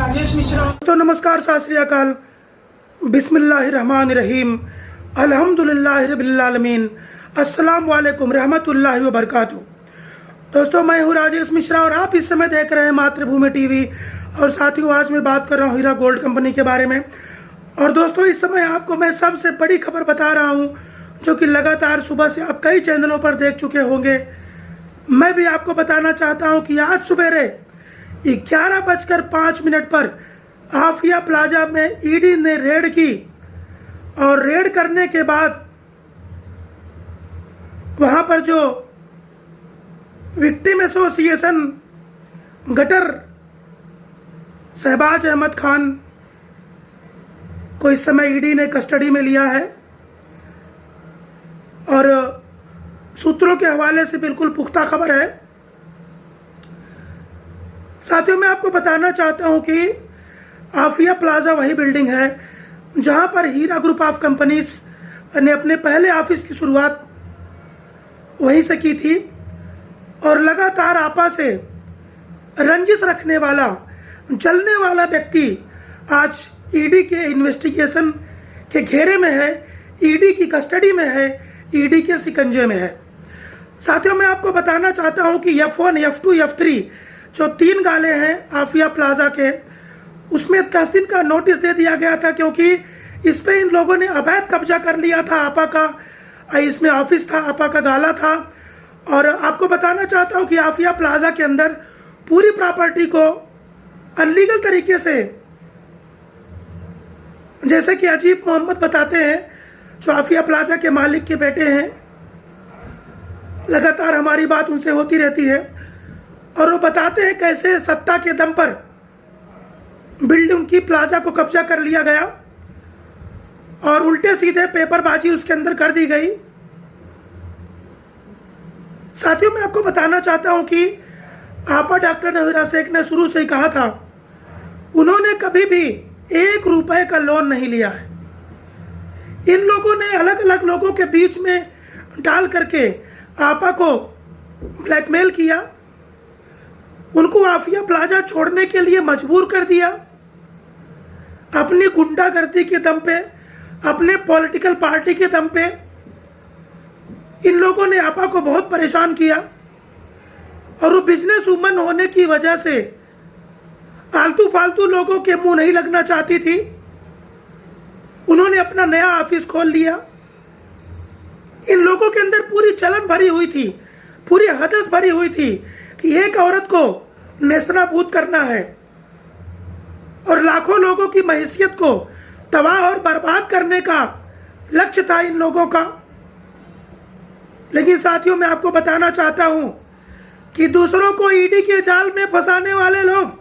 राजेश मिश्रा। तो नमस्कार, सत श्री अकाल, बिस्मिल्लाहिर्रहमानिर्रहीम, अल्हम्दुलिल्लाहि रब्बिल आलमीन, अस्सलाम वालेकुम रहमतुल्लाहि व बरकातुहू। दोस्तों, मैं हूँ राजेश मिश्रा और आप इस समय देख रहे हैं मातृभूमि टीवी। और साथियों, आज मैं बात कर रहा हूँ हीरा गोल्ड कंपनी के बारे में। और दोस्तों, इस समय आपको मैं सबसे बड़ी खबर बता रहा हूँ, जो कि लगातार सुबह से आप कई चैनलों पर देख चुके होंगे। मैं भी आपको बताना चाहता हूँ कि आज सवेरे 11:05 पर आफिया प्लाजा में ईडी ने रेड की और रेड करने के बाद वहां पर जो विक्टिम एसोसिएशन गटर शहबाज अहमद खान को इस समय ईडी ने कस्टडी में लिया है। और सूत्रों के हवाले से बिल्कुल पुख्ता खबर है। साथियों, मैं आपको बताना चाहता हूं कि आफिया प्लाजा वही बिल्डिंग है जहां पर हीरा ग्रुप ऑफ कंपनीज ने अपने पहले ऑफिस की शुरुआत वहीं से की थी। और लगातार आपा से रंजिश रखने वाला, जलने वाला व्यक्ति आज ईडी के इन्वेस्टिगेशन के घेरे में है, ईडी की कस्टडी में है, ईडी के शिकंजे में है। साथियों, मैं आपको बताना चाहता हूं कि F1, F2, F3 जो 3 गाले हैं आफिया प्लाजा के, उसमें 10 दिन का नोटिस दे दिया गया था, क्योंकि इस पे इन लोगों ने अवैध कब्जा कर लिया था। आपा का इसमें ऑफिस था, आपा का गाला था। और आपको बताना चाहता हूं कि आफिया प्लाजा के अंदर पूरी प्रॉपर्टी को अनलीगल तरीके से, जैसे कि अजीब मोहम्मद बताते हैं, जो आफिया प्लाजा के मालिक के बेटे हैं, लगातार हमारी बात उनसे होती रहती है, और वो बताते हैं कैसे सत्ता के दम पर बिल्डिंग की प्लाजा को कब्जा कर लिया गया और उल्टे सीधे पेपरबाजी उसके अंदर कर दी गई। साथियों, मैं आपको बताना चाहता हूं कि आपा डॉक्टर नवीरा शेख ने शुरू से ही कहा था, उन्होंने कभी भी 1 रुपए का लोन नहीं लिया है। इन लोगों ने अलग अलग लोगों के बीच में डाल करके आपा को ब्लैकमेल किया, उनको आफिया प्लाजा छोड़ने के लिए मजबूर कर दिया। अपनी गुंडागर्दी के दम पे, अपने पॉलिटिकल पार्टी के दम पे इन लोगों ने आपा को बहुत परेशान किया। और वो बिजनेस वुमन होने की वजह से आलतू फालतू लोगों के मुंह नहीं लगना चाहती थी। उन्होंने अपना नया ऑफिस खोल लिया। इन लोगों के अंदर पूरी चलन भरी हुई थी, पूरी हदस भरी हुई थी कि एक औरत को नेस्तनाबूद करना है और लाखों लोगों की महैसियत को तबाह और बर्बाद करने का लक्ष्य था इन लोगों का। लेकिन साथियों, मैं आपको बताना चाहता हूं कि दूसरों को ईडी के जाल में फंसाने वाले लोग,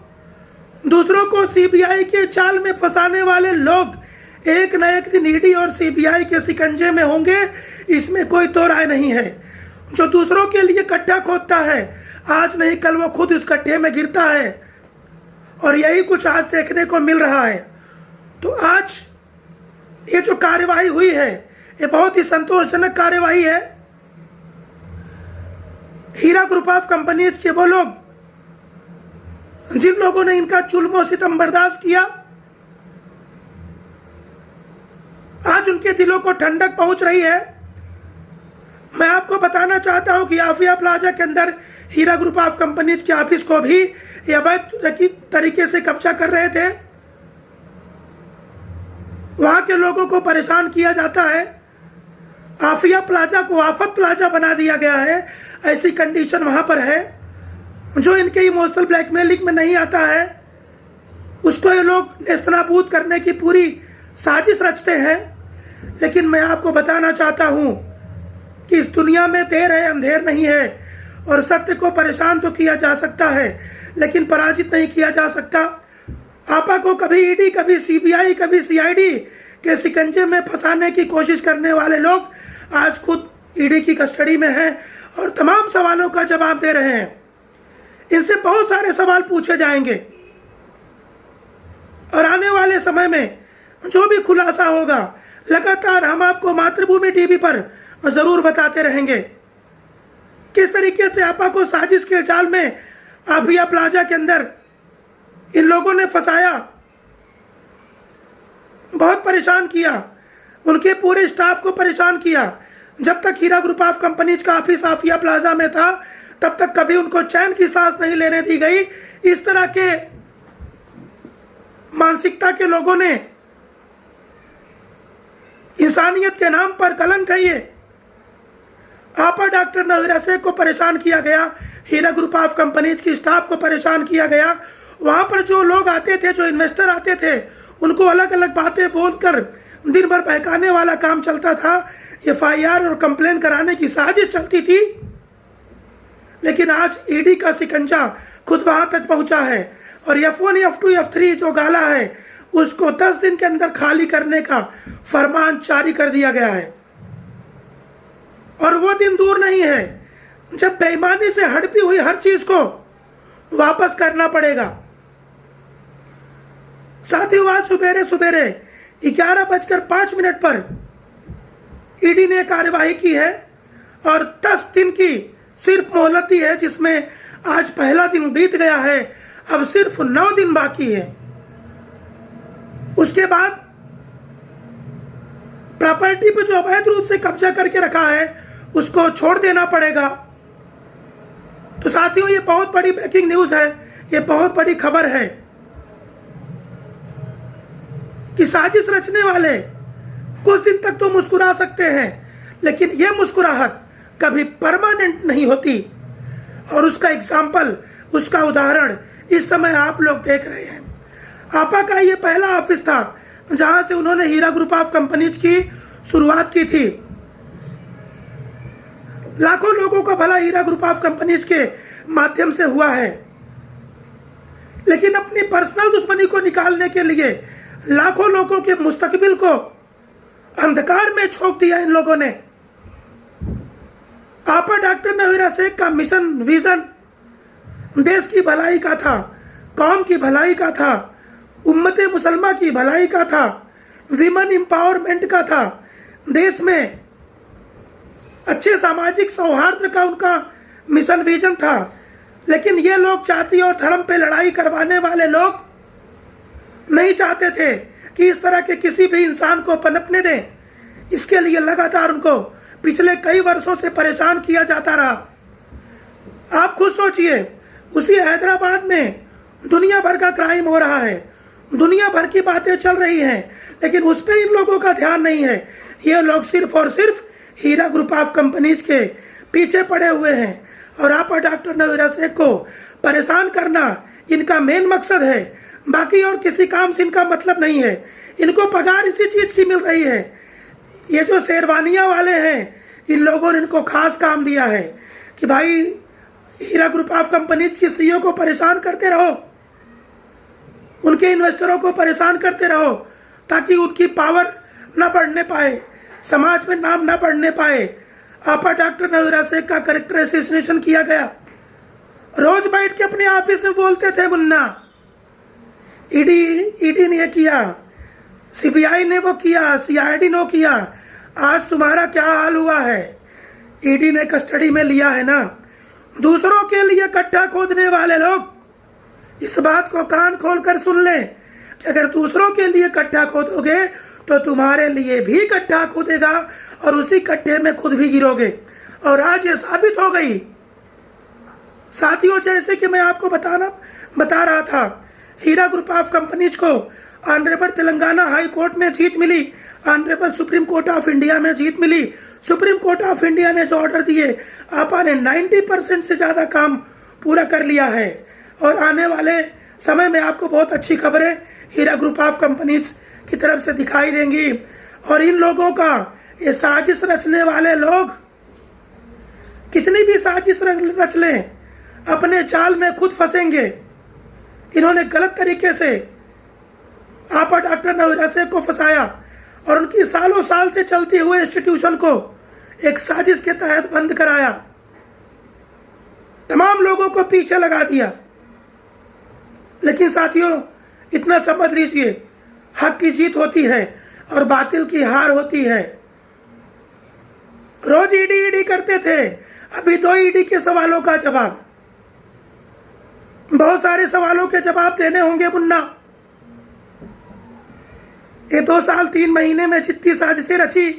दूसरों को सीबीआई के जाल में फंसाने वाले लोग एक न एक दिन ईडी और सीबीआई के शिकंजे में होंगे, इसमें कोई दो राय नहीं है। जो दूसरों के लिए गड्ढा खोदता है, आज नहीं कल वो खुद इस गड्ढे में गिरता है। और यही कुछ आज देखने को मिल रहा है। तो आज ये जो कार्यवाही हुई है, ये बहुत ही संतोषजनक कार्यवाही है। हीरा ग्रुप ऑफ कंपनीज के वो लोग जिन लोगों ने इनका जुल्म और सितम बर्दाश्त किया, आज उनके दिलों को ठंडक पहुंच रही है। मैं आपको बताना चाहता हूं कि आफिया प्लाजा के अंदर हीरा ग्रुप ऑफ कंपनीज के ऑफिस को भी अवैध तरीके से कब्जा कर रहे थे। वहां के लोगों को परेशान किया जाता है। आफिया प्लाजा को आफत प्लाजा बना दिया गया है। ऐसी कंडीशन वहां पर है। जो इनके इमोशनल ब्लैकमेलिंग में नहीं आता है, उसको ये लोग नेस्तनाबूद करने की पूरी साजिश रचते हैं। लेकिन मैं आपको बताना चाहता हूं कि इस दुनिया में देर है अंधेर नहीं है। और सत्य को परेशान तो किया जा सकता है, लेकिन पराजित नहीं किया जा सकता। आपा को कभी ईडी, कभी सीबीआई, कभी सीआईडी के शिकंजे में फंसाने की कोशिश करने वाले लोग आज खुद ईडी की कस्टडी में हैं और तमाम सवालों का जवाब दे रहे हैं। इनसे बहुत सारे सवाल पूछे जाएंगे और आने वाले समय में जो भी खुलासा होगा, लगातार हम आपको मातृभूमि टीवी पर जरूर बताते रहेंगे। किस तरीके से आपा को साजिश के जाल में आफिया प्लाजा के अंदर इन लोगों ने फंसाया, बहुत परेशान किया, उनके पूरे स्टाफ को परेशान किया। जब तक हीरा ग्रुप ऑफ कंपनीज का ऑफिस आफिया प्लाजा में था तब तक कभी उनको चैन की सांस नहीं लेने दी गई। इस तरह के मानसिकता के लोगों ने इंसानियत के नाम पर कलंक है ये। आपा डॉक्टर नवीरा शेख को परेशान किया गया, हीरा ग्रुप ऑफ कंपनीज की स्टाफ को परेशान किया गया। वहां पर जो लोग आते थे, जो इन्वेस्टर आते थे, उनको अलग अलग बातें बोलकर दिन भर बहकाने वाला काम चलता था। FIR और कंप्लेन कराने की साजिश चलती थी। लेकिन आज ईडी का शिकंजा खुद वहां तक पहुंचा है और F1, F2, F3 जो गाला है उसको 10 दिन के अंदर खाली करने का फरमान जारी कर दिया गया है। और वो दिन दूर नहीं है जब बेईमानी से हड़पी हुई हर चीज को वापस करना पड़ेगा। साथियों, आज सुबेरे सुबेरे 11:05 पर ईडी ने कार्यवाही की है और 10 दिन की सिर्फ मोहलत दी है, जिसमें आज पहला दिन बीत गया है। अब सिर्फ 9 दिन बाकी है। उसके बाद प्रॉपर्टी पर जो अवैध रूप से कब्जा करके रखा है उसको छोड़ देना पड़ेगा। तो साथियों, ये बहुत बड़ी ब्रेकिंग न्यूज है, ये बहुत बड़ी खबर है कि साजिश रचने वाले कुछ दिन तक तो मुस्कुरा सकते हैं, लेकिन यह मुस्कुराहट कभी परमानेंट नहीं होती। और उसका एग्जाम्पल, उसका उदाहरण इस समय आप लोग देख रहे हैं। आपा का ये पहला ऑफिस था जहां से उन्होंने हीरा ग्रुप ऑफ कंपनीज की शुरुआत की थी। लाखों लोगों का भला हीरा ग्रुप ऑफ कंपनीज के माध्यम से हुआ है, लेकिन अपनी पर्सनल दुश्मनी को निकालने के लिए लाखों लोगों के मुस्तकबिल को अंधकार में झोंक दिया इन लोगों ने। आपा डॉक्टर नवीरा शेख का मिशन, विजन देश की भलाई का था, कौम की भलाई का था, उम्मत मुसलमा की भलाई का था, विमेन एम्पावरमेंट का था, देश में अच्छे सामाजिक सौहार्द का उनका मिशन विजन था। लेकिन ये लोग जाति और धर्म पे लड़ाई करवाने वाले लोग नहीं चाहते थे कि इस तरह के किसी भी इंसान को पनपने दें। इसके लिए लगातार उनको पिछले कई वर्षों से परेशान किया जाता रहा। आप खुद सोचिए, उसी हैदराबाद में दुनिया भर का क्राइम हो रहा है, दुनिया भर की बातें चल रही हैं, लेकिन उस पर इन लोगों का ध्यान नहीं है। ये लोग सिर्फ और सिर्फ हीरा ग्रुप ऑफ कंपनीज के पीछे पड़े हुए हैं और आपा डॉक्टर नवीरा शेख को परेशान करना इनका मेन मकसद है। बाकी और किसी काम से इनका मतलब नहीं है। इनको पगार इसी चीज़ की मिल रही है। ये जो शेरवानिया वाले हैं, इन लोगों ने इनको खास काम दिया है कि भाई हीरा ग्रुप ऑफ कंपनीज की CEO को परेशान करते रहो, उनके इन्वेस्टरों को परेशान करते रहो, ताकि उनकी पावर न बढ़ने पाए, समाज में नाम न बढ़ने पाए। आपा डॉक्टर नवीरा शेख का कैरेक्टर असैसिनेशन किया गया। रोज बैठ के अपने ऑफिस में बोलते थे, मुन्ना ईडी ने किया, CBI ने वो किया, CID ने किया। आज तुम्हारा क्या हाल हुआ है? ईडी ने कस्टडी में लिया है ना। दूसरों के लिए गड्ढा खोदने वाले लोग इस बात को कान खोलकर सुन लें कि अगर दूसरों के लिए गड्ढा खोदोगे तो तुम्हारे लिए भी गड्ढा खोदेगा और उसी गड्ढे में खुद भी गिरोगे। और आज ये साबित हो गई। साथियों, जैसे कि मैं आपको बता रहा था, हीरा ग्रुप ऑफ कंपनीज को ऑनरेबल तेलंगाना हाई कोर्ट में जीत मिली, honourable supreme court of India में जीत मिली। सुप्रीम कोर्ट ऑफ इंडिया ने जो ऑर्डर दिए, आपा ने 90% से ज़्यादा काम पूरा कर लिया है। और आने वाले समय में आपको बहुत अच्छी खबरें हीरा ग्रुप ऑफ कंपनीज की तरफ से दिखाई देंगी। और इन लोगों का, ये साजिश रचने वाले लोग कितनी भी साजिश रच लें, अपने जाल में खुद फंसेंगे। इन्होंने गलत तरीके से आपा डॉक्टर नवीरा शेख को फंसाया और उनकी सालों साल से चलती हुए इंस्टीट्यूशन को एक साजिश के तहत बंद कराया, तमाम लोगों को पीछे लगा दिया। लेकिन साथियों, इतना समझ लीजिए, हक की जीत होती है और बातिल की हार होती है। रोज ईडी करते थे, अभी 2 ईडी के सवालों का जवाब। बहुत सारे सवालों के जवाब देने होंगे मुन्ना। ये 2 साल 3 महीने में जितनी साजिशें रची,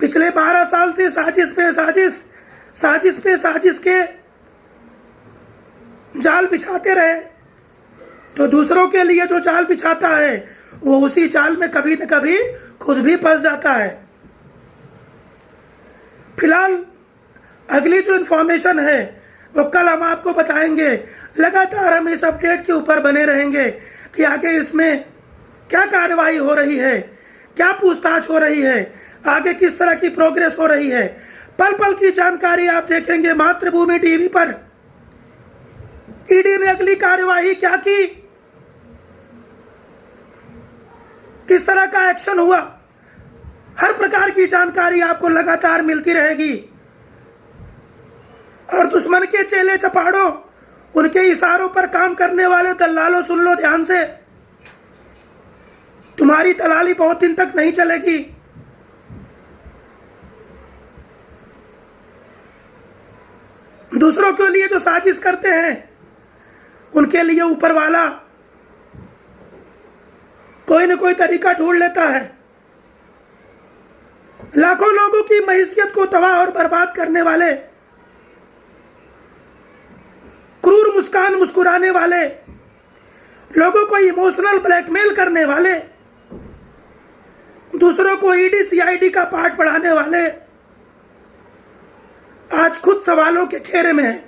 पिछले 12 साल से साजिश पे साजिश के जाल बिछाते रहे, तो दूसरों के लिए जो जाल बिछाता है वो उसी जाल में कभी न कभी खुद भी फंस जाता है। फिलहाल अगली जो इन्फॉर्मेशन है वो कल हम आपको बताएंगे। लगातार हम इस अपडेट के ऊपर बने रहेंगे कि आगे इसमें क्या कार्रवाई हो रही है, क्या पूछताछ हो रही है, आगे किस तरह की प्रोग्रेस हो रही है। पल पल की जानकारी आप देखेंगे मातृभूमि टीवी पर। ईडी ने अगली कार्यवाही क्या की, किस तरह का एक्शन हुआ, हर प्रकार की जानकारी आपको लगातार मिलती रहेगी। और दुश्मन के चेले चपाड़ों, उनके इशारों पर काम करने वाले दलालों, सुन लो ध्यान से, तुम्हारी दलाली बहुत दिन तक नहीं चलेगी। दूसरों के लिए जो साजिश करते हैं उनके लिए ऊपर वाला कोई न कोई तरीका ढूंढ लेता है। लाखों लोगों की मैसियत को तबाह और बर्बाद करने वाले, क्रूर मुस्कान मुस्कुराने वाले, लोगों को इमोशनल ब्लैकमेल करने वाले, दूसरों को ईडी सीआईडी का पाठ पढ़ाने वाले आज खुद सवालों के घेरे में है।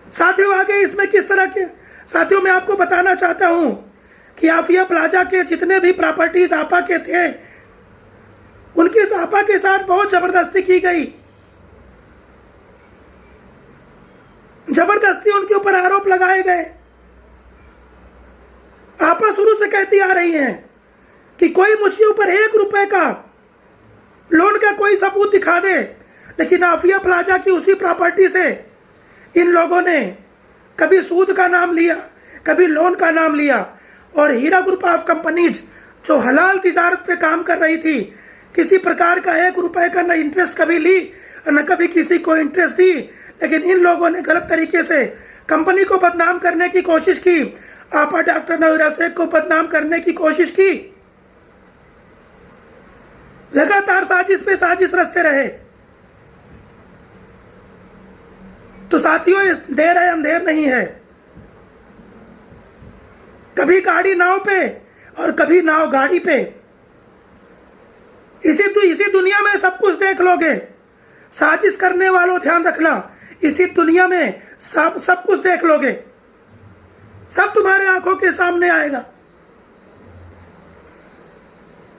साथियों, आगे इसमें किस तरह के, साथियों मैं आपको बताना चाहता हूं कि आफिया प्लाजा के जितने भी प्रॉपर्टीज आपा के थे, उनके आपा के साथ बहुत जबरदस्ती की गई। जबरदस्ती उनके ऊपर आरोप लगाए गए। आपा शुरू से कहती आ रही हैं कि कोई मुझे ऊपर 1 रुपए का लोन का कोई सबूत दिखा दे, लेकिन आफिया प्लाजा की उसी प्रॉपर्टी से इन लोगों ने कभी सूद का नाम लिया, कभी लोन का नाम लिया। और हीरा ग्रुप ऑफ कंपनीज जो हलाल तिजारत पे काम कर रही थी, किसी प्रकार का 1 रुपए का न इंटरेस्ट कभी ली और न कभी किसी को इंटरेस्ट दी, लेकिन इन लोगों ने गलत तरीके से कंपनी को बदनाम करने की कोशिश की, आपा डॉक्टर नवीरा शेख को बदनाम करने की कोशिश की। लगातार साजिश पे साजिश रचते रहे। तो साथियों, देर है अंधेर नहीं है। कभी गाड़ी नाव पे और कभी नाव गाड़ी पे। इसी दुनिया में सब कुछ देख लोगे। साजिश करने वालों ध्यान रखना, इसी दुनिया में सब कुछ देख लोगे, सब तुम्हारे आंखों के सामने आएगा।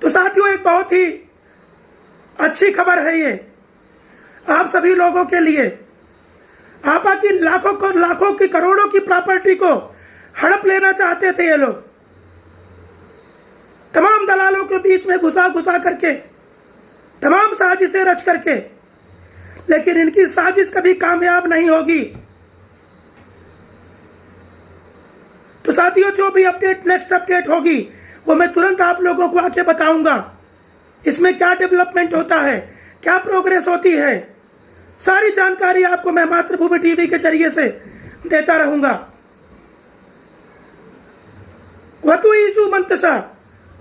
तो साथियों, एक बहुत ही अच्छी खबर है ये आप सभी लोगों के लिए। आपा की लाखों की करोड़ों की प्रॉपर्टी को हड़प लेना चाहते थे ये लोग, तमाम दलालों के बीच में घुसा करके, तमाम साजिशें रच करके, लेकिन इनकी साजिश कभी कामयाब नहीं होगी। तो साथियों, जो भी नेक्स्ट अपडेट होगी वो मैं तुरंत आप लोगों को आके बताऊंगा। इसमें क्या डेवलपमेंट होता है, क्या प्रोग्रेस होती है, सारी जानकारी आपको मैं मातृभूमि टीवी के जरिए से देता रहूंगा। वतुइजु मंतशा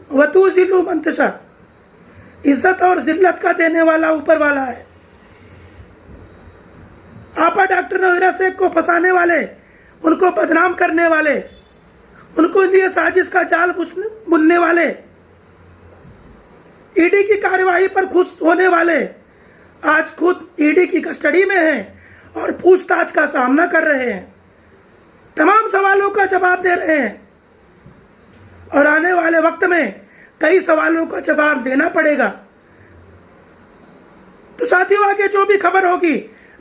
वतुजिलु मंतशा, इज्जत और जिल्लत का देने वाला ऊपर वाला है। आपा डॉक्टर नवीरा शेख को फंसाने वाले, उनको बदनाम करने वाले, उनको लिए साजिश का जाल बुनने वाले, ईडी की कार्यवाही पर खुश होने वाले आज खुद ईडी की कस्टडी में हैं और पूछताछ का सामना कर रहे हैं, तमाम सवालों का जवाब दे रहे हैं और आने वाले वक्त में कई सवालों का जवाब देना पड़ेगा। तो साथियों, आगे जो भी खबर होगी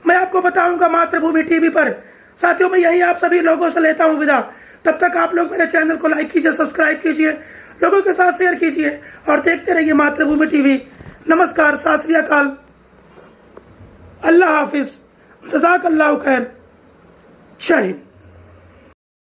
मैं आपको बताऊंगा मातृभूमि टीवी पर। साथियों, मैं यही आप सभी लोगों से लेता हूं विदा। तब तक आप लोग मेरे चैनल को लाइक कीजिए, सब्सक्राइब कीजिए, लोगों के साथ शेयर कीजिए और देखते रहिए मातृभूमि टीवी। नमस्कार, सत श्री अकाल, अल्लाह हाफिज, जज़ाकल्लाहु खैर, जय हिंद।